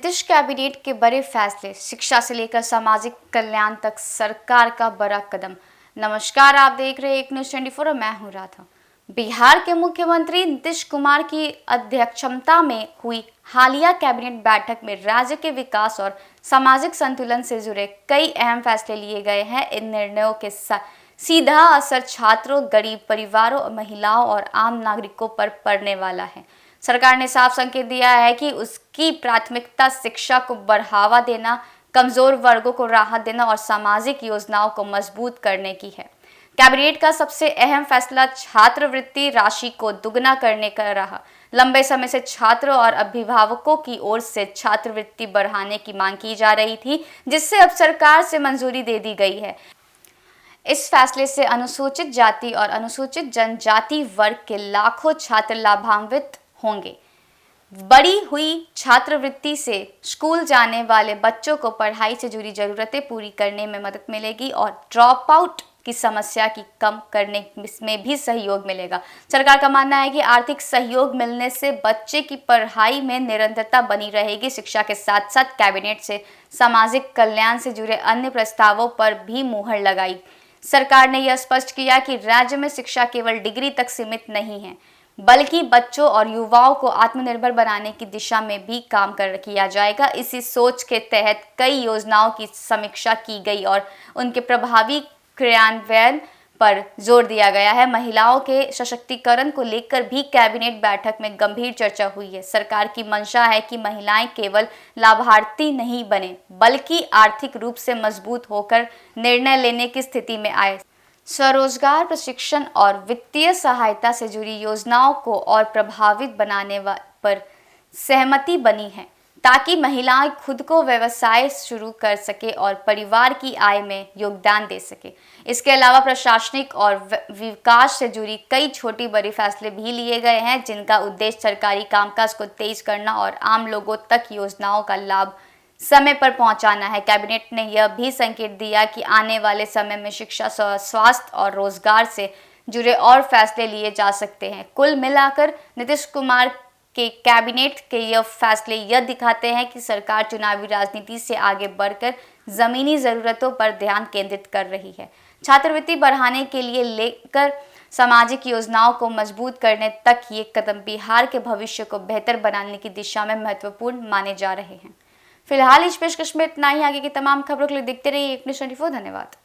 Nitish cabinet के बड़े फैसले, शिक्षा से लेकर सामाजिक कल्याण तक सरकार का बड़ा कदम। नमस्कार, आप देख रहे हैं एक न्यूज़ 24 और मैं हूं राधा। बिहार के मुख्यमंत्री नीतीश कुमार की अध्यक्षता में हुई हालिया कैबिनेट बैठक में राज्य के विकास और सामाजिक संतुलन से जुड़े कई अहम फैसले लिए गए हैं। इन निर्णयों के सीधा असर छात्रों, गरीब परिवारों, महिलाओं और आम नागरिकों पर पड़ने वाला है। सरकार ने साफ संकेत दिया है कि उसकी प्राथमिकता शिक्षा को बढ़ावा देना, कमजोर वर्गों को राहत देना और सामाजिक योजनाओं को मजबूत करने की है। कैबिनेट का सबसे अहम फैसला छात्रवृत्ति राशि को दुगना करने का रहा। लंबे समय से छात्रों और अभिभावकों की ओर से छात्रवृत्ति बढ़ाने की मांग की जा रही थी, जिससे अब सरकार से मंजूरी दे दी गई है। इस फैसले से अनुसूचित जाति और अनुसूचित जनजाति वर्ग के लाखों छात्र लाभान्वित होंगे। बढ़ी हुई छात्रवृत्ति से स्कूल जाने वाले बच्चों को पढ़ाई से जुड़ी जरूरतें पूरी करने में मदद मिलेगी और ड्रॉप आउट की समस्या की कम करने में भी सहयोग मिलेगा। सरकार का मानना है कि आर्थिक सहयोग मिलने से बच्चे की पढ़ाई में निरंतरता बनी रहेगी। शिक्षा के साथ साथ कैबिनेट से सामाजिक कल्याण से जुड़े अन्य प्रस्तावों पर भी मुहर लगाई। सरकार ने यह स्पष्ट किया कि राज्य में शिक्षा केवल डिग्री तक सीमित नहीं है, बल्कि बच्चों और युवाओं को आत्मनिर्भर बनाने की दिशा में भी काम किया जाएगा। इसी सोच के तहत कई योजनाओं की समीक्षा की गई और उनके प्रभावी क्रियान्वयन पर जोर दिया गया है। महिलाओं के सशक्तिकरण को लेकर भी कैबिनेट बैठक में गंभीर चर्चा हुई है। सरकार की मंशा है कि महिलाएं केवल लाभार्थी नहीं बने, बल्कि आर्थिक रूप से मजबूत होकर निर्णय लेने की स्थिति में आए। स्वरोजगार प्रशिक्षण और वित्तीय सहायता से जुड़ी योजनाओं को और प्रभावित बनाने पर सहमति बनी है, ताकि महिलाएं खुद को व्यवसाय शुरू कर सके और परिवार की आय में योगदान दे सके। इसके अलावा प्रशासनिक और विकास से जुड़ी कई छोटी बड़ी फैसले भी लिए गए हैं, जिनका उद्देश्य सरकारी कामकाज को तेज करना और आम लोगों तक योजनाओं का लाभ समय पर पहुंचाना है। कैबिनेट ने यह भी संकेत दिया कि आने वाले समय में शिक्षा, स्वास्थ्य और रोजगार से जुड़े और फैसले लिए जा सकते हैं। कुल मिलाकर नीतीश कुमार के कैबिनेट के यह फैसले यह दिखाते हैं कि सरकार चुनावी राजनीति से आगे बढ़कर जमीनी जरूरतों पर ध्यान केंद्रित कर रही है। छात्रवृत्ति बढ़ाने के लिए लेकर सामाजिक योजनाओं को मजबूत करने तक ये कदम बिहार के भविष्य को बेहतर बनाने की दिशा में महत्वपूर्ण माने जा रहे हैं। फिलहाल इस पेशकश में इतना ही। आगे की तमाम खबरों के लिए देखते रहिए एक न्यूज़ 24। धन्यवाद।